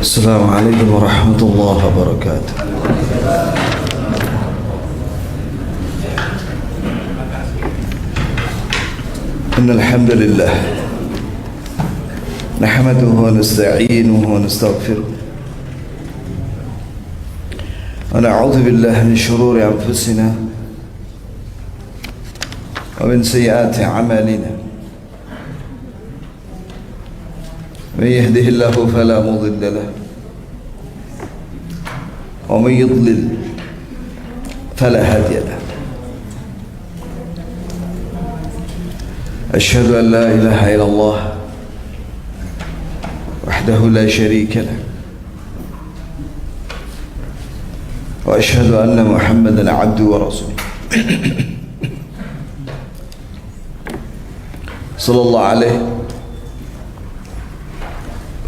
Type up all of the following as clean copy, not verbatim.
السلام عليكم ورحمة الله وبركاته. إن الحمد لله نحمده ونستعينه ونستغفره ونعوذ بالله من شرور أنفسنا ومن سيئات أعمالنا. من يهده الله فلا مضل له ومن يضلل فلا هادي له. أشهد أن لا إله إلا الله وحده لا شريك له، وأشهد أن محمدا عبده ورسوله صلى الله عليه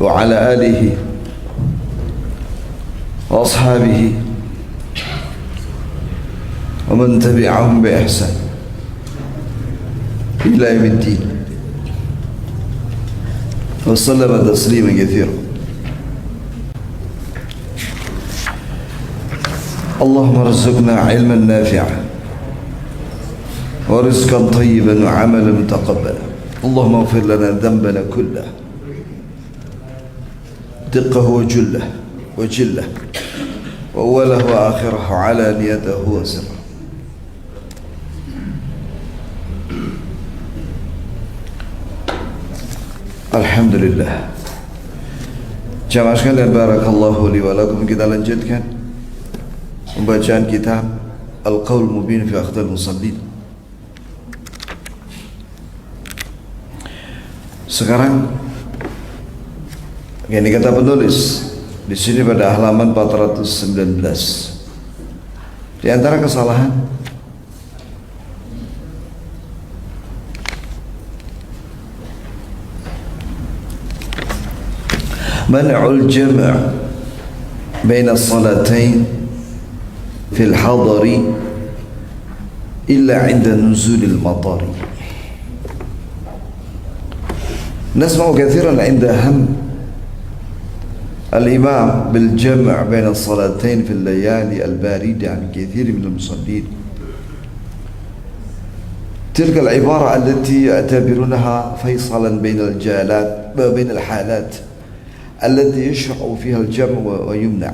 وعلى آله وأصحابه ومن تبعهم بإحسان إلى يوم الدين، وسلم تسليما كثيرا. اللهم ارزقنا علما نافعا ورزقا طيبا وعملا متقبلا. اللهم اغفر لنا ذنبنا كله، دقه وجله وأوله وآخره علانيته وسره. Alhamdulillah. Jamaah sekalian, barakallahu li wa lakum. Kita lanjutkan pembacaan kitab Al-Qaul Mubin fi Akhdal Musallin. Sekarang ini kata penulis di sini pada halaman 419. Di antara kesalahan man'ul jam' baina as-salatayn fi al-hadari illa 'inda nuzul al-matar. نسمع كثيرا عند هم الإمام بالجمع بين الصلاتين في الليالي الباردة عن كثير من المصلين تلك العبارة التي يعتبرونها فيصلا بين الحالات التي يشرع فيها الجمع ويمنع،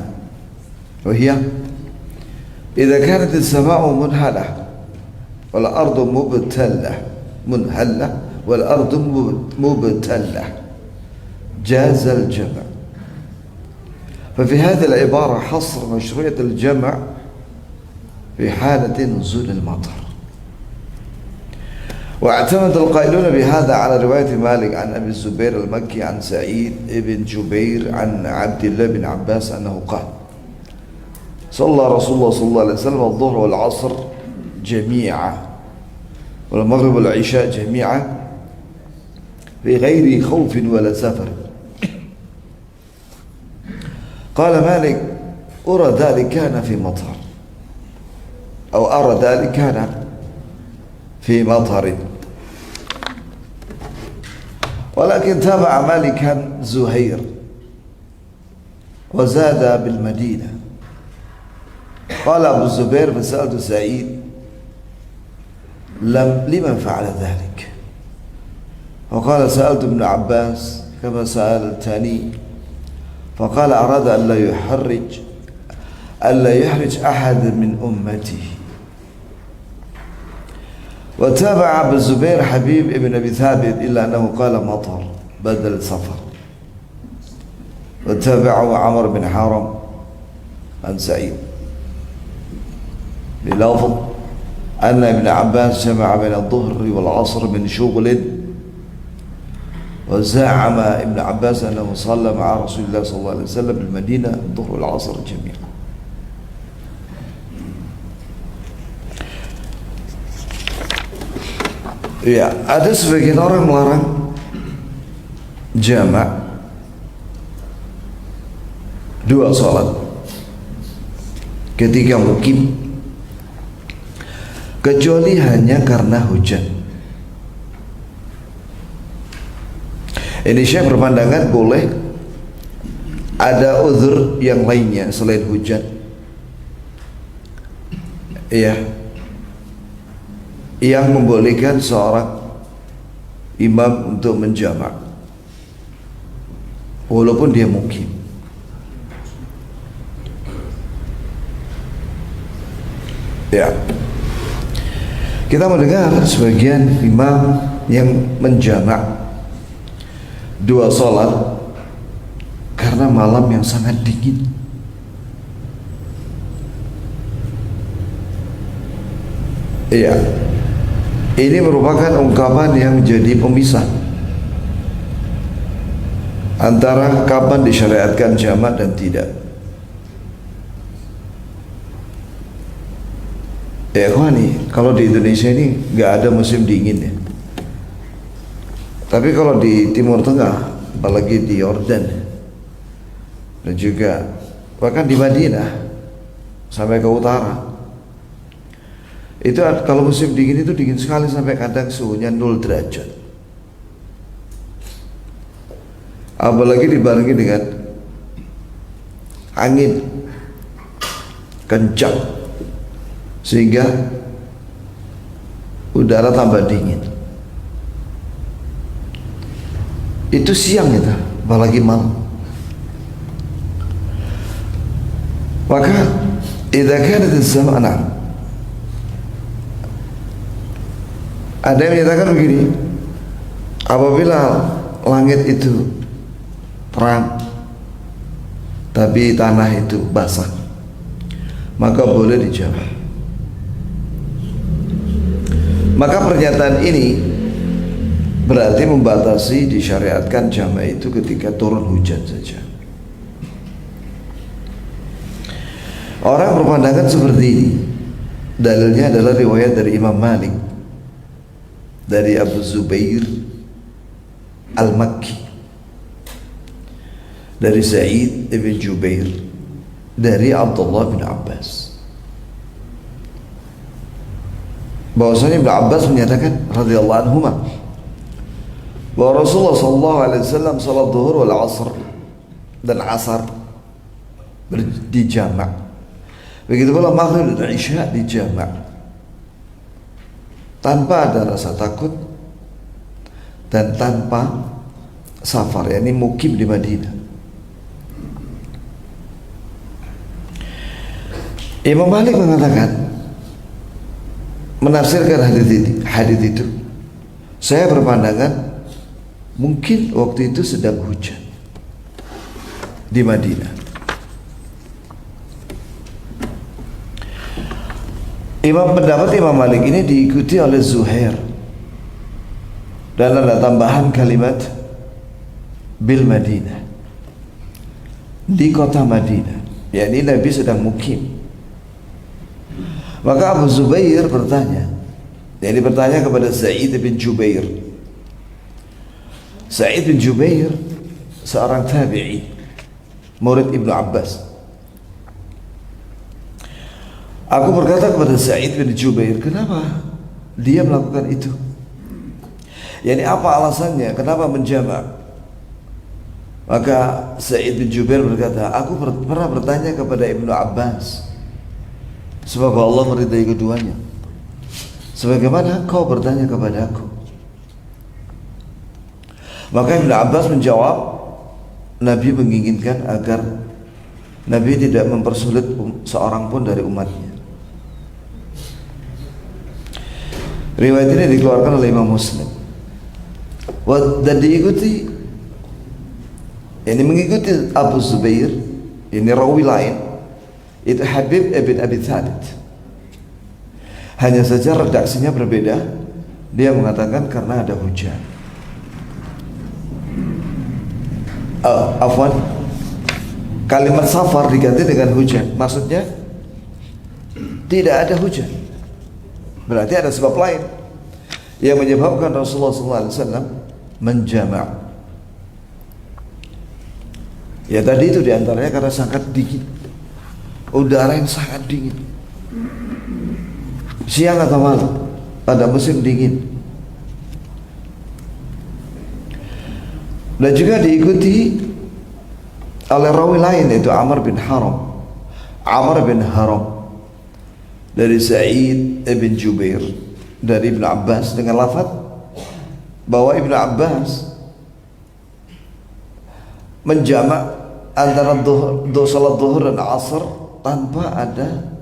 وهي إذا كانت السماء منهلة والأرض منهلة والأرض مبتلة جاز الجمع. ففي هذه العبارة حصر مشروعية الجمع في حالة نزول المطر. واعتمد القائلون بهذا على رواية مالك عن أبي الزبير المكي عن سعيد بن جبير عن عبد الله بن عباس أنه قال: صلى رسول الله صلى الله عليه وسلم الظهر والعصر جميعا والمغرب والعشاء جميعا في غير خوف ولا سفر. قال مالك: أرى ذلك كان في مطر، أو أرى ذلك كان في مطر. ولكن تابع مالكا زهير وزاد بالمدينة. قال أبو الزبير: فسألت سعيد لمن فعل ذلك؟ وقال: سألت ابن عباس كما سألتني، فقال: أراد ألا يحرج أحد من أمته. وتابع أبو الزبير حبيب ابن أبي ثابت إلا أنه قال مطر بدل سفر. وتابعه عمر بن حرم عن سعيد بلفظ أن ابن عباس جمع بين الظهر والعصر من شغل، وزعم ابن عباس أنه صلى مع رسول الله صلى الله عليه وسلم بالمدينة الظهر والعصر جميعا. Ya, ada sebagian orang melarang jamak dua salat ketika mukim, kecuali hanya karena hujan. Ini Syekh berpandangan boleh ada uzur yang lainnya selain hujan, ya, yang membolehkan seorang imam untuk menjamak walaupun dia mukim. Ya, kita mendengar sebagian imam yang menjamak dua sholat karena malam yang sangat dingin. Iya, ini merupakan ungkapan yang menjadi pemisah antara kapan disyariatkan jamak dan tidak. Ya nih, kalau di Indonesia ini nggak ada musim dingin ya. Tapi kalau di Timur Tengah, apalagi di Yordan dan juga bahkan di Madinah sampai ke utara, itu kalau musim dingin itu dingin sekali sampai kadang suhunya 0 derajat. Apalagi dibarengi dengan angin kencang sehingga udara tambah dingin. Itu siang itu, apalagi malam. Maka idza kanat az-zamana, ada yang menyatakan begini, apabila langit itu terang tapi tanah itu basah, maka boleh dijamak. Maka pernyataan ini berarti membatasi disyariatkan jamak itu ketika turun hujan saja. Orang berpandangan seperti ini, dalilnya adalah riwayat dari Imam Malik dari Abu Zubair Al-Makki, dari Sa'id ibn Jubair, dari Abdullah bin Abbas, bahwasanya Ibnu Abbas menyatakan radhiyallahu anhuma bahwa Rasulullah sallallahu alaihi wasallam salat zuhur wal asr dan asar dijamak, begitu pula maghrib dan isya dijamak tanpa ada rasa takut dan tanpa safar, yakni mukim di Madinah. Imam Malik mengatakan, menafsirkan hadis itu, saya berpandangan mungkin waktu itu sedang hujan di Madinah. Pendapat Imam Malik ini diikuti oleh Zuhair dan ada tambahan kalimat bil Madinah, di kota Madinah, yakni Nabi sedang mukim. Maka Abu Zubair bertanya, jadi bertanya kepada Sa'id bin Jubair. Sa'id bin Jubair seorang tabi'i, murid Ibnu Abbas. Aku berkata kepada Sa'id bin Jubair, kenapa dia melakukan itu? Yani apa alasannya? Kenapa menjamak? Maka Sa'id bin Jubair berkata, aku pernah bertanya kepada Ibnu Abbas, sebab Allah meridai keduanya, sebagaimana kau bertanya kepada aku. Maka Ibnu Abbas menjawab, Nabi menginginkan agar Nabi tidak mempersulit seorang pun dari umatnya. Riwayat ini dikeluarkan oleh Imam Muslim dan diikuti, ini mengikuti Abu Zubair, ini rawi lain, itu Habib ibn Abi Thabit. Hanya saja redaksinya berbeda. Dia mengatakan karena ada hujan. Afwan, kalimat safar diganti dengan hujan. Maksudnya tidak ada hujan, berarti ada sebab lain yang menyebabkan Rasulullah SAW menjamak. Ya tadi itu diantaranya karena sangat dingin, udara yang sangat dingin, siang atau malam pada musim dingin. Dan juga diikuti oleh rawi lain yaitu Amr bin Haram dari Sa'id ibn Jubair dari Ibn Abbas dengan lafaz bahwa Ibn Abbas menjamak antara salat zuhur dan asar tanpa ada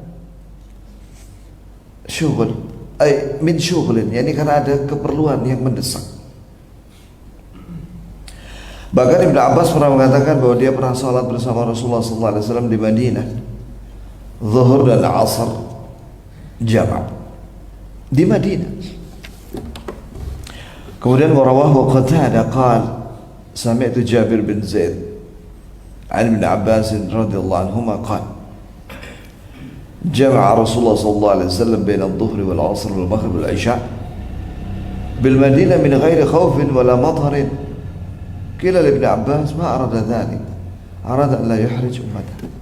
syughul, min syughlin, yani karena ada keperluan yang mendesak. Bahkan Ibn Abbas pernah mengatakan bahwa dia pernah salat bersama Rasulullah SAW di Madinah, zuhur dan asar jamak di Madinah. Kemudian warawahu Qatadah qala sami'tu Jabir bin Zaid an Ibn Abbas radhiyallahu anhuma qala جمع رسول الله صلى الله عليه وسلم بين الظهر والعصر والمغرب والعشاء بالمدينة من غير خوف ولا مطر. قيل لابن عباس ما أراد ذلك، أراد أن لا يحرج أمته.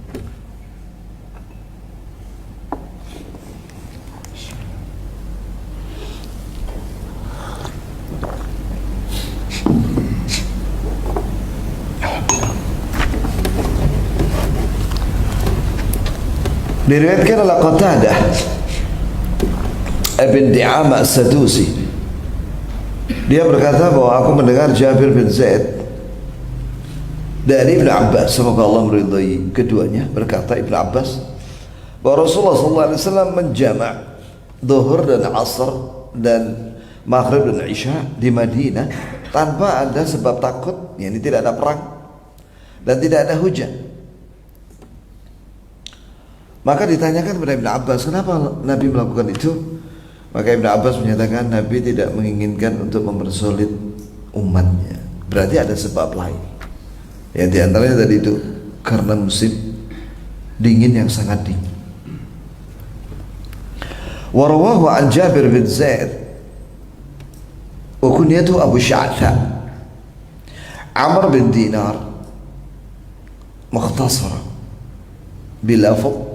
Diriwayatkan oleh Qatadah Ibn Di'amah As-Sadusi, dia berkata bahwa aku mendengar Jabir bin Zaid dari Ibn Abbas, semoga Allah meridai keduanya, berkata Ibn Abbas bahwa Rasulullah SAW menjamak zuhur dan asar dan maghrib dan isya di Madinah tanpa ada sebab takut, yakni tidak ada perang dan tidak ada hujan. Maka ditanyakan kepada Ibn Abbas, kenapa Nabi melakukan itu? Maka Ibn Abbas menyatakan Nabi tidak menginginkan untuk mempersulit umatnya. Berarti ada sebab lain. Ya, di antaranya tadi itu karena musim dingin yang sangat dingin. Warawahu an Jabir bin Zaid wa kunyatuhu Abu Sya'tha Amr bin Dinar mukhtasara bilafadh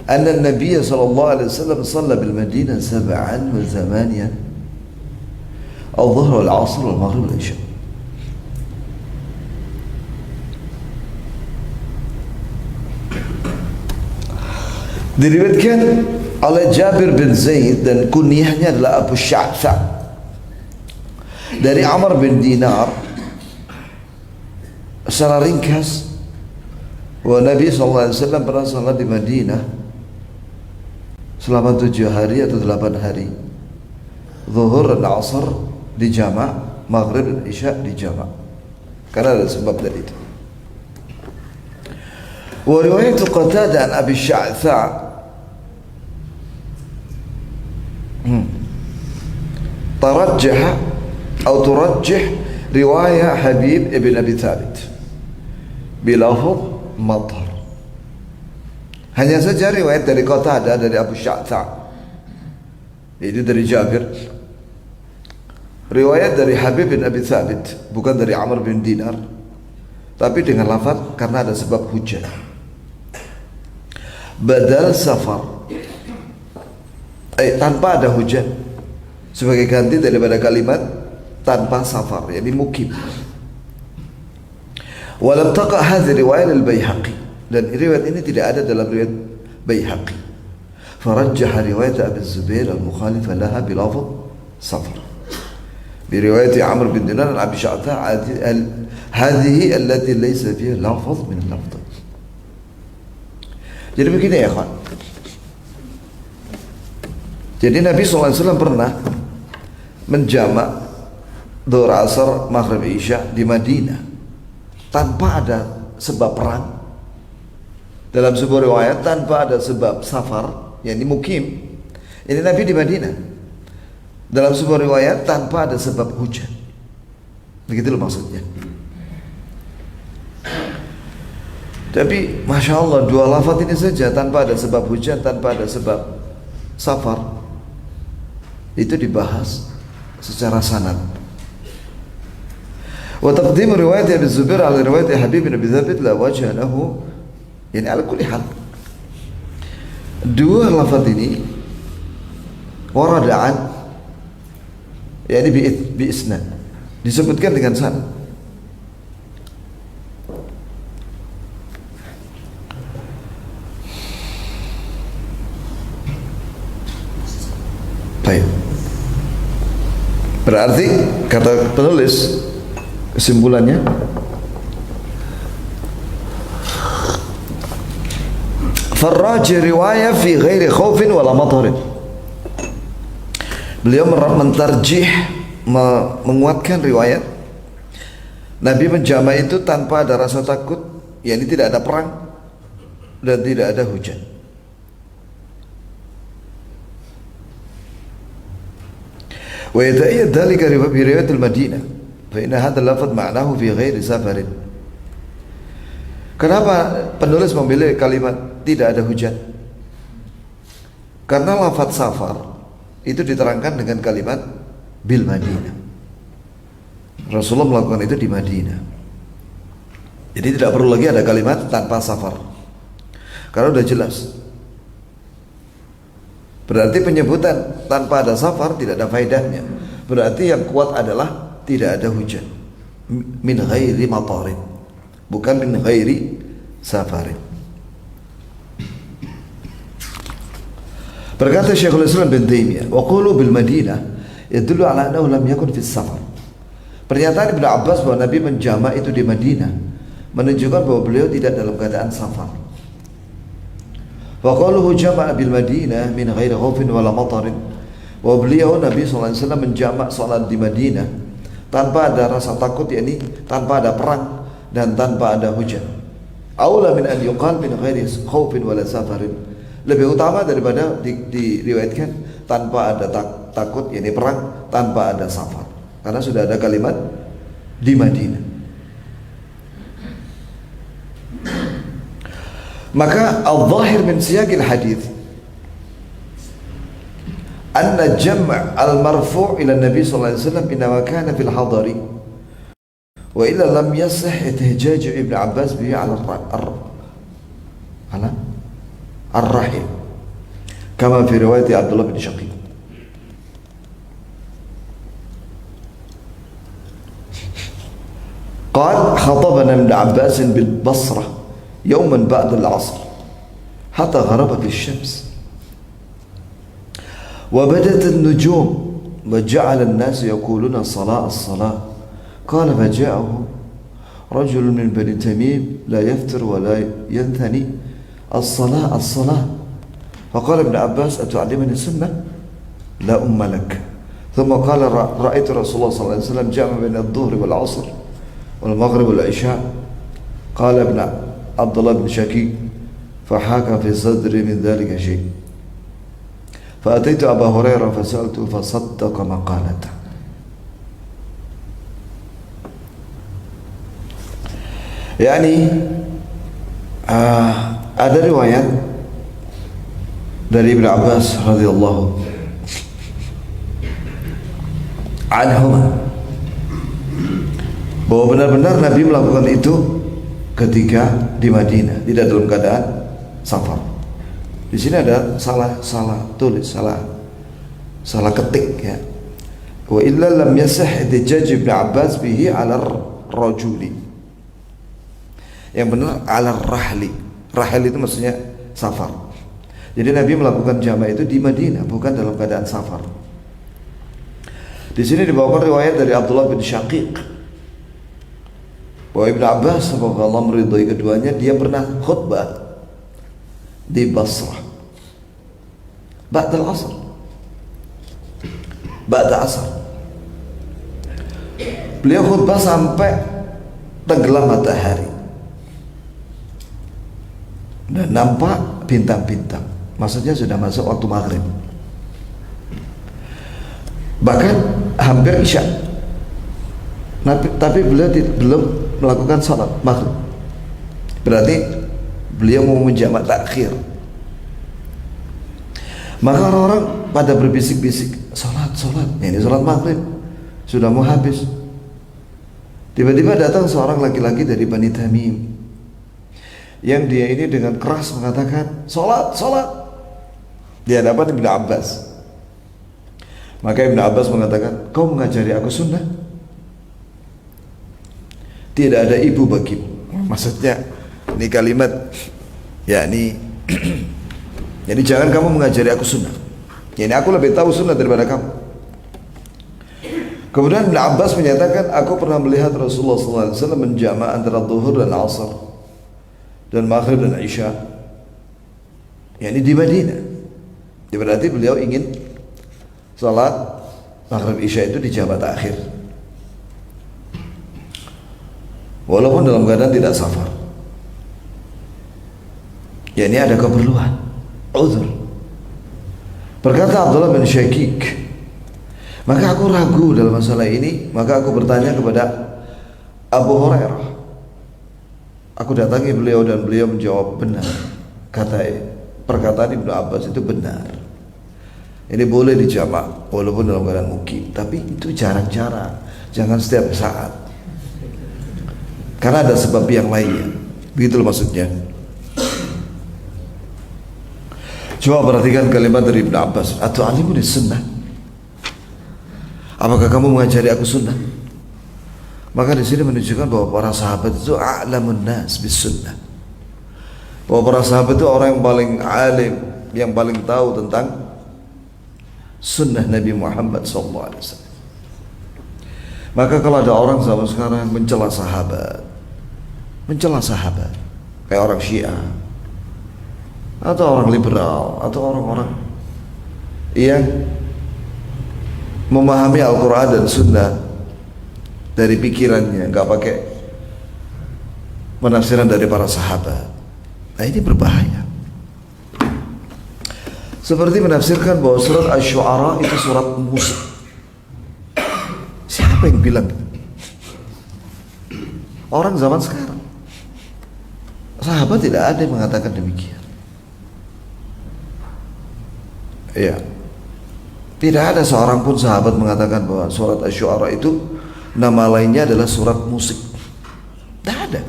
أن النبي صلى الله عليه وسلم صلى بالمدينة 7 و8 الظهر والعصر والمغرب والعشاء. Diriwayatkan oleh Jabir bin Zaid dan kunyahnya adalah Abu Sya'tha dari Amr bin Dinar. Secara ringkas, bahwa Nabi SAW pernah salat di Madinah selama 7 hari atau 8 hari, zuhur dan asar di jamak, maghrib dan isya di jamak, karena ada sebab dari itu. Wa riwayat Qatadah an Abi Sya'tha tarajjah atau turajjih riwayat Habib ibn Abi Thabit bilafadh matar. Hanya saja riwayat dari Qatadah dari Abu Sya'tha, itu dari Jabir, riwayat dari Habib bin Abi Thabit, bukan dari Amr bin Dinar, tapi dengan lafaz karena ada sebab hujan. Badal safar, tanpa ada hujan, sebagai ganti daripada kalimat tanpa safar, yakni mukim. Walam taqa hadhihi riwayat al-Baihaqi, dan riwayat ini tidak ada dalam riwayat Baihaqi. Farajjaha riwayat Abi Zubair al-mukhalifah laha bilafadh safar bi riwayat Amr bin Dinar an Abi Sya'tha hadhihi allati laysa fiha lafadh min al-lafdh. Jadi begini ya kawan. Jadi Nabi SAW pernah menjamak dhuhr asar maghrib isya di Madinah tanpa ada sebab perang. Dalam sebuah riwayat tanpa ada sebab safar, yakni mukim. Ini Nabi di Madinah. Dalam sebuah riwayat tanpa ada sebab hujan. Begitulah maksudnya. Tapi Masya Allah, 2 lafaz ini saja, tanpa ada sebab hujan, tanpa ada sebab safar, itu dibahas secara sanad. Wa taqdim riwayat Abi Zubair ala riwayat Habib bin Abi Thabit la wajha lahu. Yani ala kulli hal, 2 lafaz ini warada'an, yani bi isnad, disebutkan dengan sanad. Baik. Berarti kata penulis kesimpulannya, farrajih riwayah fi ghairi khaufin wala matarin. Beliau mentarjih, menguatkan riwayat Nabi menjama itu tanpa ada rasa takut, yakni tidak ada perang dan tidak ada hujan. Wa yata'ayyad dhalika bi riwayat al-Madinah fa inna hadha al-lafz ma'nahu fi ghairi safarin. Kenapa penulis memilih kalimat tidak ada hujan? Karena lafaz safar itu diterangkan dengan kalimat bil Madinah. Rasulullah melakukan itu di Madinah. Jadi tidak perlu lagi ada kalimat tanpa safar, karena udah jelas. Berarti penyebutan tanpa ada safar tidak ada faedahnya. Berarti yang kuat adalah tidak ada hujan. Min ghairi matarin, bukan min ghairi safarin. Berkata Syekhul Islam bin Taimiyah, wa qulu bil Madinah yadullu ala annahu lam yakun fi safar. Pernyataan Ibnu Abbas bahwa Nabi menjama itu di Madinah menunjukkan bahwa beliau tidak dalam keadaan safar. Wa qaluhu jama'a bil Madinah min ghairi khaufin wala matarin. Wa beliau Nabi sallallahu alaihi wasallam menjamak salat di Madinah tanpa ada rasa takut, yakni tanpa ada perang dan tanpa ada hujan. Aula min an yuqal min ghairi khaufin wala safarin. Lebih utama daripada diriwayatkan tanpa ada takut, yakni perang, tanpa ada safar. Karena sudah ada kalimat di Madinah. Maka al-zahir min siyaqil hadith anna jam' al-marfu' ila Nabi sallallahu alaihi wasallam inma kana fil hadari wa illa lam yasih ihtijaj Ibn Abbas bihi ala ar-rahim kama fi riwayat Abdullah bin Shaqiq. قال خطبنا ابن عباس بالبصرة يوما بعد العصر حتى غربت الشمس وبدت النجوم وجعل الناس يقولون الصلاة الصلاة. قال فجاءه رجل من بني تميم لا يفتر ولا ينثني الصلاة الصلاة. فقال ابن عباس أتعلمني السنة؟ لا أم لك. ثم قال رأيت رسول الله صلى الله عليه وسلم جمع بين الظهر والعصر والمغرب والعشاء. قال ابن عبد الله بن شقيق فحاك في صدري من ذلك شيء فأتيت أبا هريرة فسألته فصدق مقالته. Yani ada riwayat dari Ibn Abbas radhiyallahu anhuma bahwa benar-benar Nabi melakukan itu ketika di Madinah, tidak dalam keadaan safar. Di sini ada salah tulis, salah ketik ya. Wa illa lam yasih ihtijaj Ibn Abbas bihi ala rajuli. Yang benar ala rahli. Rahli itu maksudnya safar. Jadi Nabi melakukan jama' itu di Madinah, bukan dalam keadaan safar. Di sini dibawakan riwayat dari Abdullah bin Shaqiq bahwa Ibn Abbas, semoga Allah meridhai keduanya, dia pernah khutbah di Basrah ba'da asar, beliau khutbah sampai tenggelam matahari dan nampak bintang-bintang, maksudnya sudah masuk waktu maghrib, bahkan hampir isya. Tapi beliau belum melakukan salat maghrib. Berarti beliau mau menjamak takhir. Maka orang-orang pada berbisik-bisik, salat, ini salat maghrib sudah mau habis. Tiba-tiba datang seorang laki-laki dari Bani Tamim yang dia ini dengan keras mengatakan salat di hadapan Ibn Abbas. Maka Ibn Abbas mengatakan, kau mengajari aku sunnah? Tidak ada ibu bagimu. Maksudnya ini kalimat yakni jadi jangan kamu mengajari aku sunnah. Yani aku lebih tahu sunnah daripada kamu. Kemudian Ibn Abbas menyatakan, aku pernah melihat Rasulullah SAW menjama' antara zuhur dan asar dan maghrib dan isya, yakni di Madinah. Berarti beliau ingin salat maghrib isya itu di jama' takhir, walaupun dalam keadaan tidak safar. Yakni ada keperluan, uzur. Berkata Abdullah bin Syakik, maka aku ragu dalam masalah ini, maka aku bertanya kepada Abu Hurairah. Aku datangi beliau dan beliau menjawab benar. Perkataan Ibnu Abbas itu benar. Ini boleh dijamak walaupun dalam keadaan mukim, tapi itu jarang-jarang, jangan setiap saat. Karena ada sebab yang lainnya. Begitu maksudnya. Coba perhatikan kalimat dari Ibnu Abbas, atau alimuni sunnah. Apakah kamu mengajari aku sunnah? Maka di sini menunjukkan bahwa para sahabat itu a'lamun nas bis sunnah. Bahwa para sahabat itu orang yang paling alim, yang paling tahu tentang sunnah Nabi Muhammad SAW. Maka kalau ada orang zaman sekarang mencela sahabat, kayak orang Syiah, atau orang liberal, atau orang-orang yang memahami Al-Quran dan Sunnah dari pikirannya, nggak pakai penafsiran dari para sahabat. Nah, ini berbahaya. Seperti menafsirkan bahwa surat Asy-Syu'ara itu surat musik. Siapa yang bilang? Orang zaman sekarang. Sahabat tidak ada yang mengatakan demikian. Iya. Tidak ada seorang pun sahabat mengatakan bahwa surat Asy-Syu'ara itu nama lainnya adalah surat musik. Tidak ada.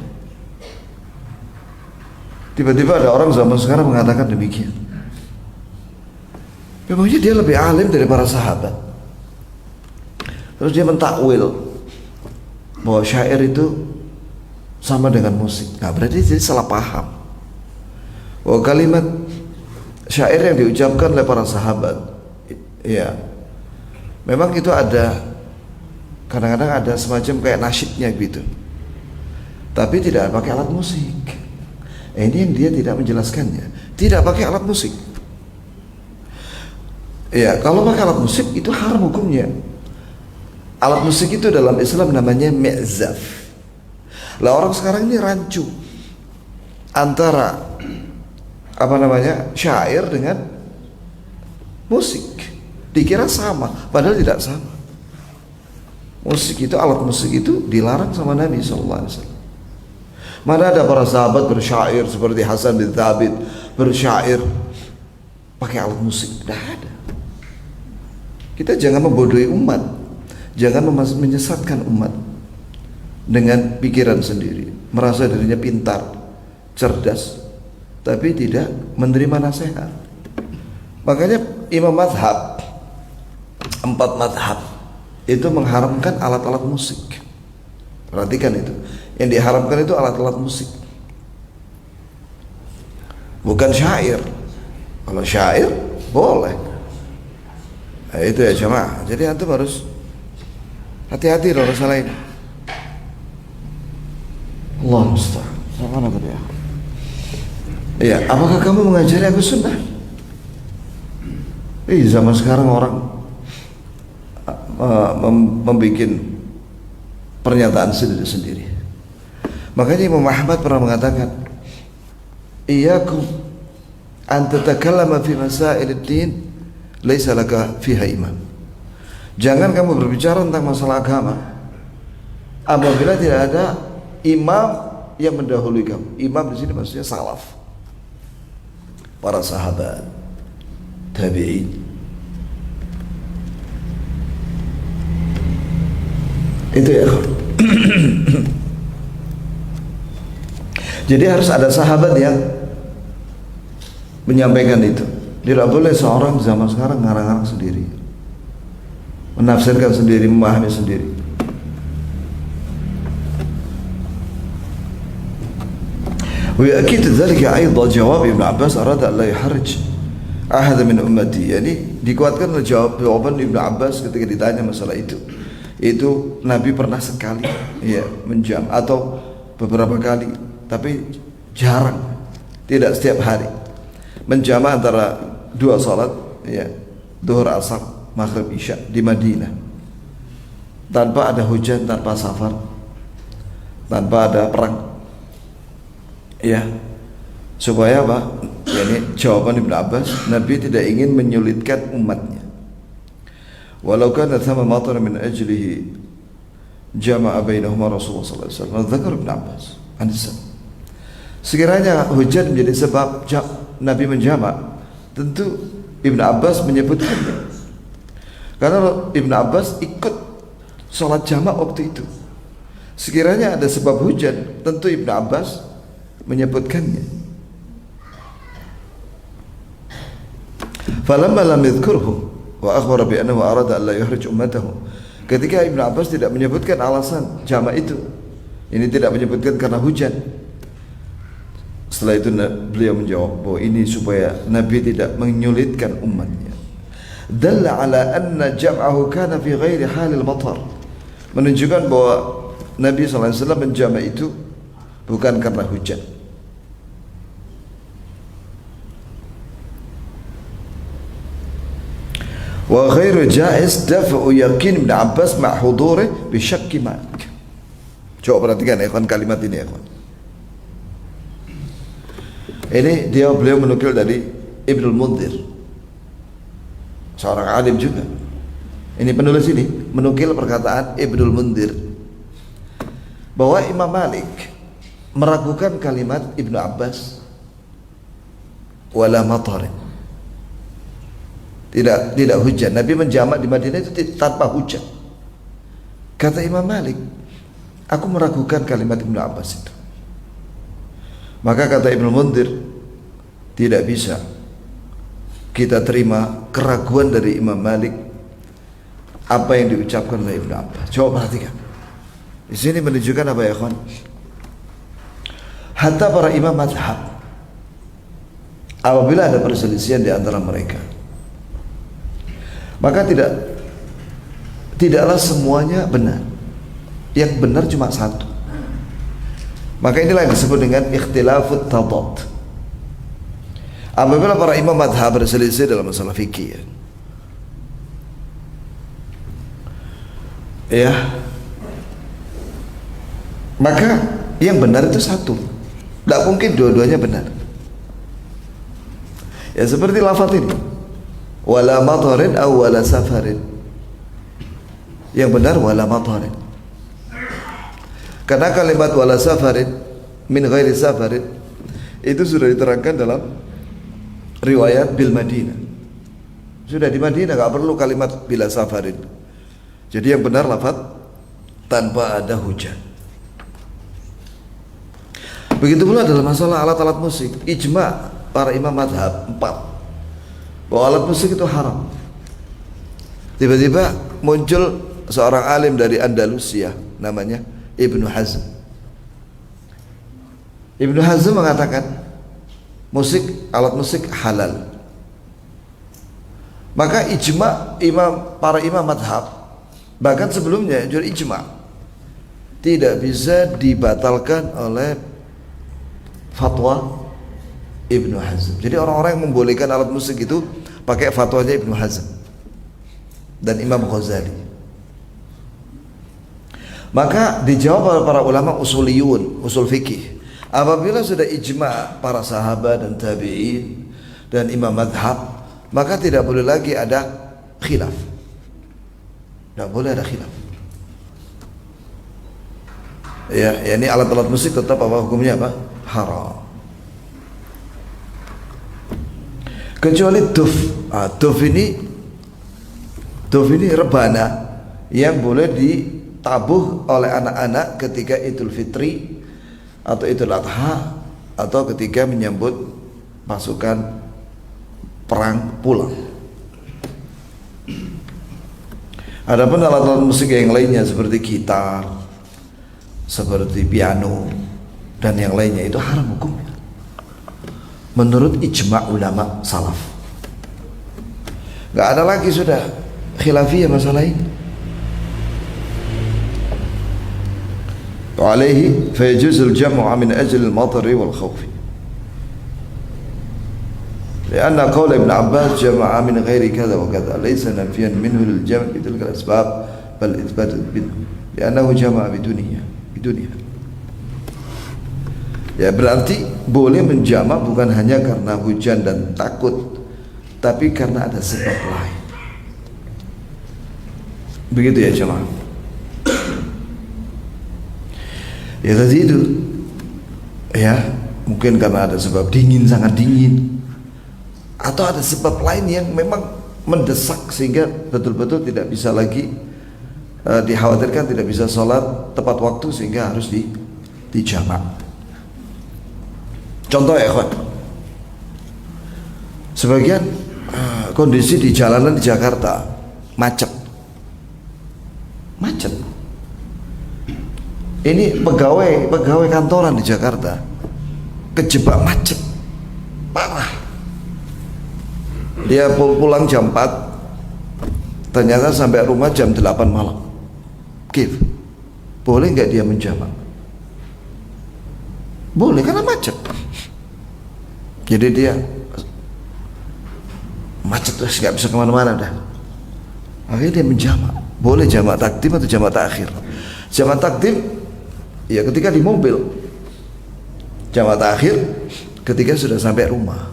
Tiba-tiba ada orang zaman sekarang mengatakan demikian. Memangnya dia lebih alim dari para sahabat. Terus dia mentakwil bahwa syair itu sama dengan musik. Nah, berarti dia salah paham. Bahwa kalimat syair yang diucapkan oleh para sahabat, ya, memang itu ada, kadang-kadang ada semacam kayak nasyidnya gitu, tapi tidak pakai alat musik. Ini yang dia tidak menjelaskannya, tidak pakai alat musik. Ya, kalau pakai alat musik itu haram hukumnya. Alat musik itu dalam Islam namanya mi'zaf. Lah orang sekarang ini rancu antara syair dengan musik, dikira sama, padahal tidak sama. Musik itu, alat musik itu dilarang sama Nabi SAW. Mana ada para sahabat bersyair seperti Hasan bin Thabit bersyair pakai alat musik? Tidak ada. Kita jangan membodohi umat, jangan menyesatkan umat dengan pikiran sendiri, merasa dirinya pintar, cerdas, tapi tidak menerima nasihat. Makanya imam mazhab, 4 mazhab itu mengharamkan alat-alat musik. Perhatikan itu, yang diharamkan itu alat-alat musik, bukan syair. Kalau syair boleh. Nah, itu ya jemaah. Jadi antum harus hati-hati loh masalah ini. Allah musta'an. Mana tadi ya? Iya, apakah kamu mengajari aku sunnah? Zaman sekarang orang membuat pernyataan sendiri-sendiri. Makanya Imam Ahmad pernah mengatakan, iyyakum an tatakallama fi masailid-din laisa laka fiha imam. Jangan kamu berbicara tentang masalah agama apabila tidak ada imam yang mendahului kamu. Imam di sini maksudnya salaf, para sahabat, tabi'in. Itu ya. Jadi harus ada sahabat yang menyampaikan itu. Tidak boleh seorang zaman sekarang ngarang-ngarang sendiri, menafsirkan sendiri, memahami sendiri. ويأكد ذلك أيضا جواب ابن عباس أراد أن لا يحرج ahad min ummati, yani dikuatkan oleh jawaban Ibnu Abbas ketika ditanya masalah itu. Itu Nabi pernah sekali ya menjam atau beberapa kali, tapi jarang, tidak setiap hari menjama antara dua salat ya, zuhur asar maghrib isya di Madinah tanpa ada hujan, tanpa safar, tanpa ada perang ya, supaya apa? Yani jawaban Ibnu Abbas, Nabi tidak ingin menyulitkan umatnya. Walau kana thama matar min ajlihi jama'a bainahuma Rasulullah sallallahu alaihi wasallam. Dzakar Ibnu Abbas anisa. Sekiranya hujan menjadi sebab Nabi menjamak, tentu Ibnu Abbas menyebutkannya. Karena Ibnu Abbas ikut sholat jamak waktu itu. Sekiranya ada sebab hujan, tentu Ibnu Abbas menyebutkannya. Falamma lam yadhkurhu wa akhbara bi annahu arada an la yuhrij ummatahu. Ketika Ibnu Abbas tidak menyebutkan alasan jamak itu, ini tidak menyebutkan karena hujan. Setelah itu beliau menjawab bahwa ini supaya Nabi tidak menyulitkan umatnya. Dalla ala anna jam'ahu kana fi ghairi halil matar. Menunjukkan bahwa Nabi SAW menjamak itu bukan karena hujan. Wa ghairu jaiz daf'u yaqin Ibn Abbas ma' hudurih bi syakki Malik. Coba perhatikan ya kawan kalimat ini ya kawan. Ini beliau menukil dari Ibnul Mundhir, seorang alim juga. Ini penulis ini menukil perkataan Ibnul Mundhir bahwa Imam Malik meragukan kalimat Ibnu Abbas wala matarin, tidak hujan. Nabi menjamak di Madinah itu tanpa hujan. Kata Imam Malik, aku meragukan kalimat Ibnu Abbas itu. Maka kata Ibnu Mundhir, tidak bisa kita terima keraguan dari Imam Malik apa yang diucapkan oleh Ibnu Abbas. Coba perhatikan. Di sini menunjukkan apa ya, kawan? Hatta para imam mazhab, apabila ada perselisihan di antara mereka, maka tidaklah semuanya benar. Yang benar cuma satu. Maka inilah yang disebut dengan ikhtilafut tadad. Apabila para imam mazhab berselisih dalam masalah fikih ya, maka yang benar itu satu. Tidak mungkin dua-duanya benar. Ya seperti lafaz ini, wala matarin aw wala safarin. Yang benar wala matarin. Karena kalimat wala safarin min ghairi safarin itu sudah diterangkan dalam riwayat bil Madinah. Sudah di Madinah, enggak perlu kalimat bila safarin. Jadi yang benar lafaz tanpa ada hujan. Begitu pula dalam masalah alat-alat musik, ijma para imam mazhab 4 bahwa alat musik itu haram. Tiba-tiba muncul seorang alim dari Andalusia namanya Ibnu Hazm. Ibnu Hazm mengatakan alat musik halal. Maka ijma para imam mazhab, bahkan sebelumnya juga ijma, tidak bisa dibatalkan oleh fatwa Ibnu Hazm. Jadi orang-orang yang membolehkan alat musik itu pakai fatwanya Ibnu Hazm dan Imam Ghazali. Maka dijawab oleh para ulama usuliyun, usul fikih, apabila sudah ijma para sahabat dan tabi'in dan imam madhab, maka tidak boleh lagi ada khilaf. Tidak boleh ada khilaf. Ya, ini alat-alat musik tetap apa hukumnya apa? Haram. Kecuali duf. Duf ini rebana yang boleh ditabuh oleh anak-anak ketika Idul Fitri atau Idul Adha atau ketika menyambut pasukan perang pulang. Adapun alat-alat musik yang lainnya seperti gitar, seperti piano dan yang lainnya itu haram hukumnya menurut ijma' ulama salaf. nggak ada lagi sudah khilafiyah masalah ini. وعليه فيجوز الجمع من أجل المطر والخوف لأن قول ابن عباس جمع من غير كذا وكذا ليس نفيا منه للجمع بتلك الأسباب بل إثبات منه لأنه جمع بدونها ya berarti boleh menjamak bukan hanya karena hujan dan takut, tapi karena ada sebab lain. Begitu ya jemaah. Ya tadi itu ya, mungkin karena ada sebab dingin, sangat dingin, atau ada sebab lain yang memang mendesak sehingga betul-betul tidak bisa lagi dikhawatirkan tidak bisa sholat tepat waktu sehingga harus dijamak. Contoh ya kawan, sebagian kondisi di jalanan di Jakarta macet. Ini pegawai kantoran di Jakarta kejebak macet parah. Dia pulang jam 4, ternyata sampai rumah jam 8 malam. Boleh nggak dia menjamak? Boleh, karena macet. Jadi dia macet terus nggak bisa kemana-mana dah. Akhirnya dia menjamak. Boleh jamak takdim atau jamak takhir. Jamak takdim ya ketika di mobil, jamak takhir ketika sudah sampai rumah.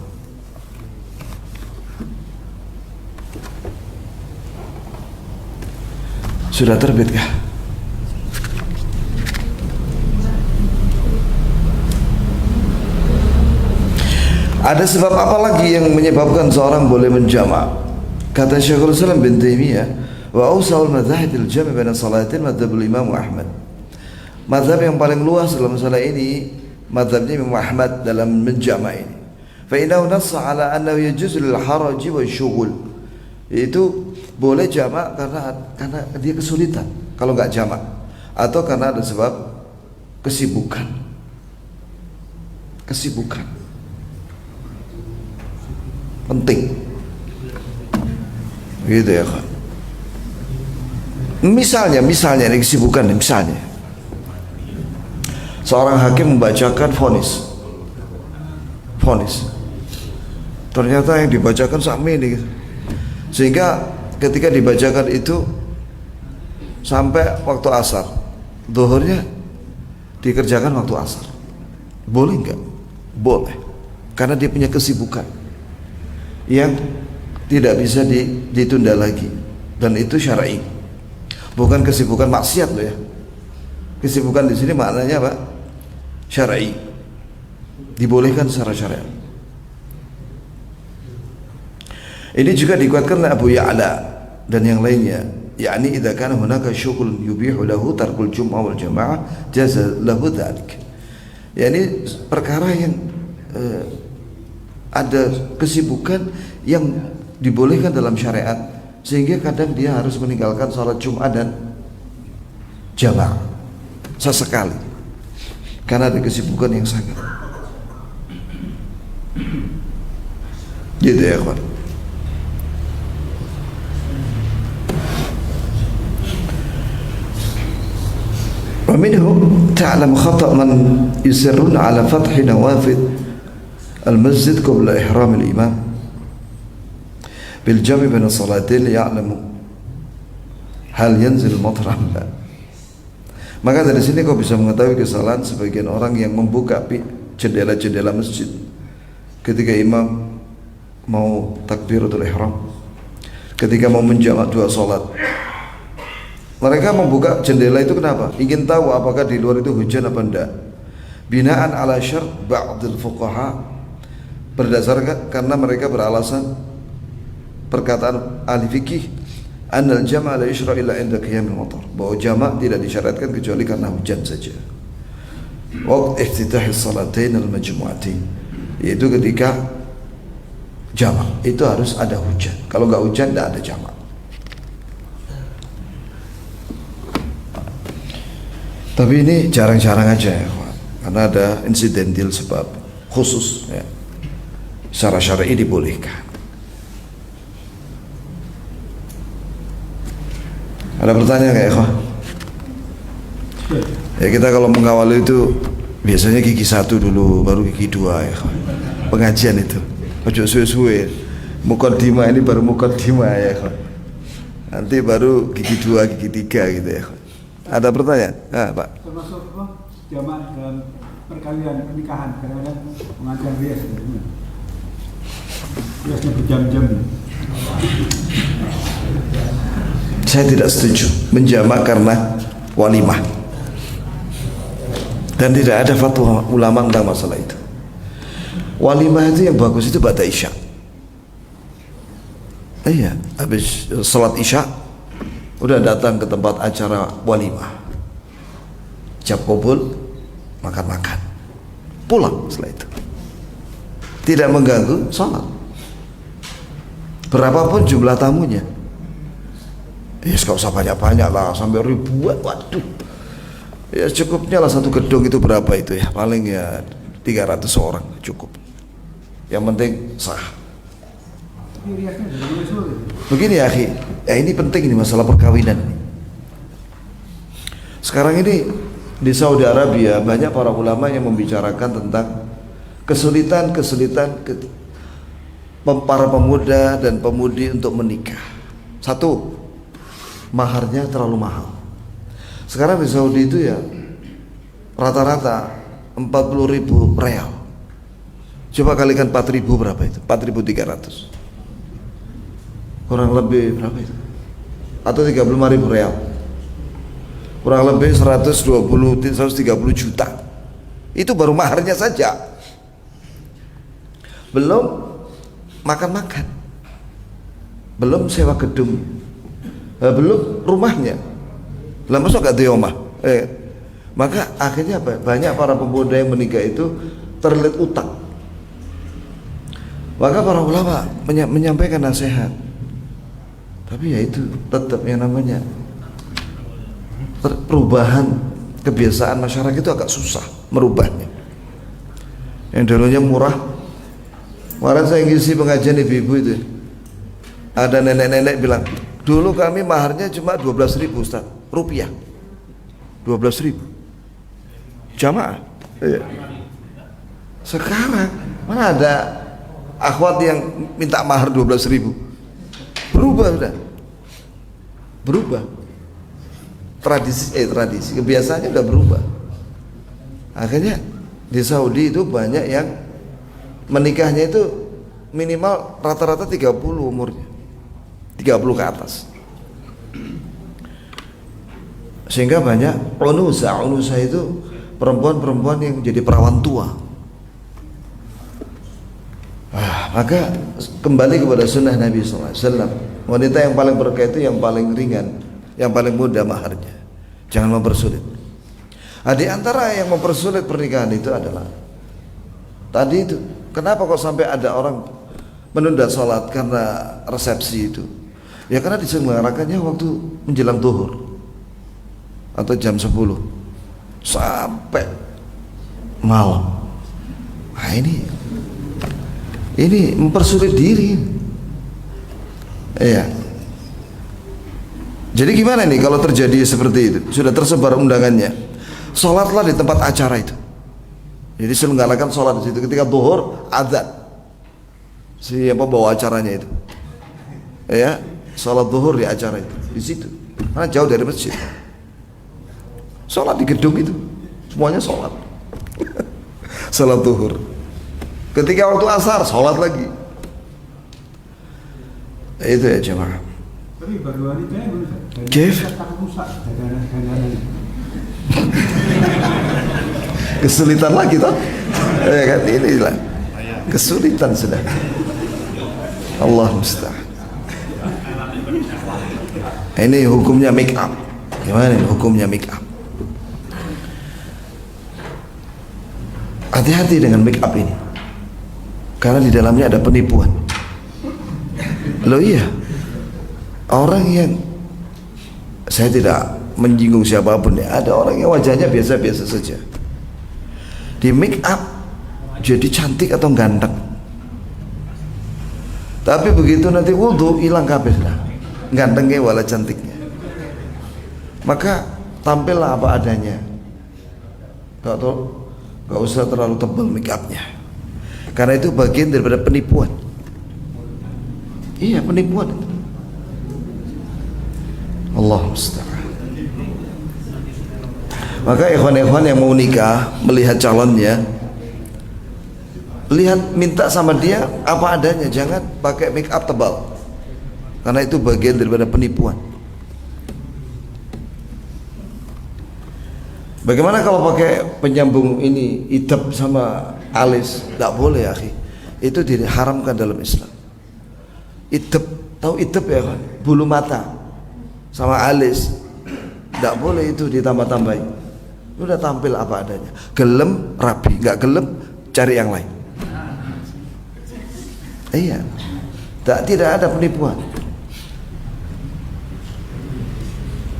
Sudah terbit kah? Ada sebab apa lagi yang menyebabkan seorang boleh menjamak? Kata Syekhul Islam bin Taimiyah, wa awsa'ul madzahib al-jam' baina salatin madzhabul Imam Ahmad. Madzhab yang paling luas dalam masalah ini madzhabnya Imam Ahmad dalam menjamak ini. Fa innahu nassa ala annahu yajuzu lil haraji wa syughul. Itu boleh jamak karena dia kesulitan kalau enggak jamak, atau karena ada sebab kesibukan. Penting. Gitu ya kan. Misalnya ini kesibukan, misalnya seorang hakim membacakan vonis, ternyata yang dibacakan sama ini gitu. Sehingga ketika dibacakan itu sampai waktu asar, zuhurnya dikerjakan waktu asar. Boleh enggak? Boleh, karena dia punya kesibukan yang tidak bisa ditunda lagi, dan itu syar'i, bukan kesibukan maksiat loh ya. Kesibukan di sini maknanya apa? Syar'i, dibolehkan secara syar'i. Ini juga dikuatkan oleh Abu Ya'la dan yang lainnya, yakni idza kana hunaka syughul yubihu lahu tarkul jum'ah wal jama'ah jaza lahu dzalik. Yani perkara yang ada kesibukan yang dibolehkan dalam syariat, sehingga kadang dia harus meninggalkan salat Jumat dan jamaah sesekali karena ada kesibukan yang sangat. Gitu ya kawan. Wa minhu ta'lam khata' man yusirrun ala fathi nawafid al-masjid qabla ihram al-imam bil jami' bain as-salatain ya'lamu hal yanzil matar am la. Maka dari sini kau bisa mengetahui kesalahan sebagian orang yang membuka jendela-jendela masjid ketika imam mau takbiratul ihram, ketika mau menjamak dua salat. Mereka membuka jendela itu kenapa? Ingin tahu apakah di luar itu hujan apa enggak. Binaan ala syart ba'dil fuqaha, berdasarkan karena mereka beralasan perkataan ahli fikih annal jama' la yushra' illa inda qiyamil matar, bahwa jamak tidak disyaratkan kecuali karena hujan saja. Waqt iftitahis salatain al majmu'atain, yaitu ketika jamak itu harus ada hujan. Kalau enggak hujan tidak ada jamak. Tapi ini jarang-jarang aja ya, karena ada insidental sebab khusus ya. Secara syar'i dibolehkan. Ada pertanyaan nggak ya? Ya kita kalau mengawali itu biasanya gigi 1 dulu, baru gigi 2 ya. Pengajian itu. Ojo suwe-suwe. Mukaddimah ini baru mukaddimah ya. Nanti baru gigi 2, gigi 3 gitu ya. Ada pertanyaan? Nah, Pak. Termasuk jamaah dalam perkawinan pernikahan, kadang-kadang mengajar rias, riasnya berjam-jam. Saya tidak setuju menjamak karena walimah, dan tidak ada fatwa ulama tentang masalah itu. Walimah itu yang bagus itu ba'da isya. Iya, habis salat isya udah datang ke tempat acara walimah, cap kubul, makan-makan, pulang setelah itu, tidak mengganggu salat berapapun jumlah tamunya. Ya gak usah banyak-banyak lah, sampai ribuan, waduh. Ya cukupnya lah satu gedung itu berapa itu ya, paling ya 300 orang cukup. Yang penting sah. Begini ya akhi, ya ini penting ini masalah perkawinan. Sekarang ini di Saudi Arabia banyak para ulama yang membicarakan tentang kesulitan para pemuda dan pemudi untuk menikah. Satu, maharnya terlalu mahal. Sekarang di Saudi itu ya rata-rata 40.000 real. Coba kalikan 4.000 berapa itu? 4.300. Kurang lebih berapa itu? Atau 35.000 real. Kurang lebih 130 juta. Itu baru maharnya saja. Belum makan-makan. Belum sewa gedung. Belum rumahnya. Lah masuk gak di rumah. Maka akhirnya apa? Banyak para pemuda yang menikah itu terlilit utang. Maka para ulama menyampaikan nasihat. Tapi ya itu tetap yang namanya perubahan kebiasaan masyarakat itu agak susah merubahnya. Yang dulunya murah. Kemarin saya ngisi pengajian ibu-ibu itu, ada nenek-nenek bilang, dulu kami maharnya cuma 12.000 Ustaz, rupiah. 12.000 jamaah. Iya. Sekarang mana ada akhwat yang minta mahar 12.000? Berubah sudah. Berubah. Tradisi kebiasaannya udah berubah. Akhirnya di Saudi itu banyak yang menikahnya itu minimal rata-rata 30 umurnya. 30 ke atas. Sehingga banyak unusa itu perempuan-perempuan yang jadi perawan tua. Maka kembali kepada sunnah Nabi SAW. Wanita yang paling berkah itu yang paling ringan, yang paling mudah maharnya. Jangan mempersulit. Di antara yang mempersulit pernikahan itu adalah tadi itu. Kenapa kok sampai ada orang menunda sholat karena resepsi itu? Ya karena diselenggarakannya waktu menjelang zuhur atau jam 10 sampai malam. Nah ini mempersulit diri. Iya. Jadi gimana nih kalau terjadi seperti itu? Sudah tersebar undangannya. Sholatlah di tempat acara itu. Jadi selenggarakan sholat di situ. Ketika zuhur azan. Siapa bawa acaranya itu? Ya, sholat zuhur di acara itu. Di situ. Karena jauh dari masjid. Sholat di gedung itu. Semuanya sholat. Sholat zuhur. Ketika waktu asar sholat lagi. Itu ya jemaah. Tapi baru hari ini Kif? Kesulitan lagi toh? Ya kan inilah kesulitan sudah. Allah musta'an. Ini hukumnya make up. Gimana ini hukumnya make up? Hati-hati dengan make up ini. Karena di dalamnya ada penipuan. Loh iya. Orang yang, saya tidak menyinggung siapapun ya, ada orang yang wajahnya biasa-biasa saja, di make up jadi cantik atau ganteng, tapi begitu nanti wudhu hilang kabeh lah gantengnya wala cantiknya. maka tampillah apa adanya. Gak usah terlalu tebal make upnya, karena itu bagian daripada penipuan. Iya, penipuan itu. Allah musta'an. Maka ikhwan-ikhwan yang mau nikah, melihat calonnya, minta sama dia apa adanya, jangan pakai make up tebal, karena itu bagian daripada penipuan. Bagaimana kalau pakai penyambung ini hitam sama alis? Tidak boleh, akhi. Itu diharamkan dalam Islam. Hitam, tahu hitam ya kan? Bulu mata sama alis, tidak boleh itu ditambah-tambahin. Udah tampil apa adanya. Gelem rapi, nggak gelem cari yang lain. Iya, tidak ada penipuan.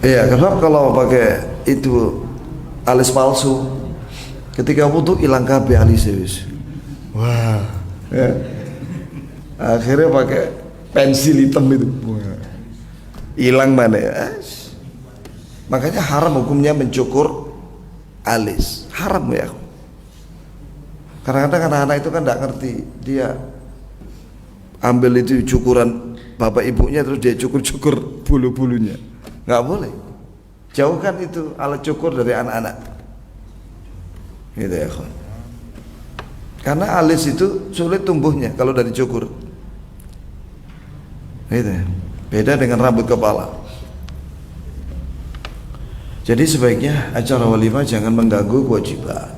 Iya, kenapa kalau pakai itu alis palsu, ketika wudu hilang kabeh alis. Wah, ya. Akhirnya pakai pensil hitam itu, hilang mana ya? Makanya haram hukumnya mencukur alis, haram ya. Kadang-kadang anak-anak itu kan tidak ngerti, dia ambil itu cukuran bapak ibunya terus dia cukur-cukur bulu-bulunya, nggak boleh. Jauhkan itu alat cukur dari anak-anak, gitu ya kawan. Karena alis itu sulit tumbuhnya kalau dari cukur, gitu ya. Beda dengan rambut kepala. Jadi sebaiknya acara walimah jangan mengganggu kewajiban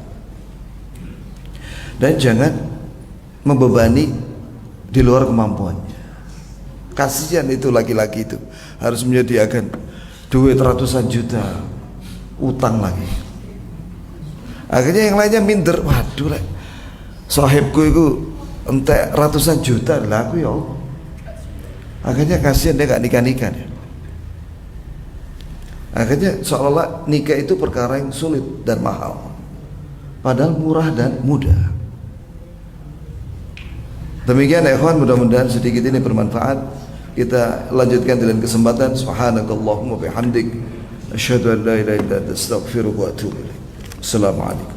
dan jangan membebani di luar kemampuannya. Kasihan itu laki-laki itu harus menyediakan duit ratusan juta, utang lagi. Akhirnya yang lainnya minder. Waduh, sohibku itu entek ratusan juta lah aku ya. Akhirnya kasihan dia gak nikah-nikah ya. Akhirnya seolah-olah nikah itu perkara yang sulit dan mahal, padahal murah dan mudah. Demikian ya ikhwan, mudah-mudahan sedikit ini bermanfaat. Kita lanjutkan dengan kesempatan. Subhanakallahumma bihamdik, asyhadu an la ilaha illa anta, astaghfiruka wa atubu ilaik. Assalamualaikum.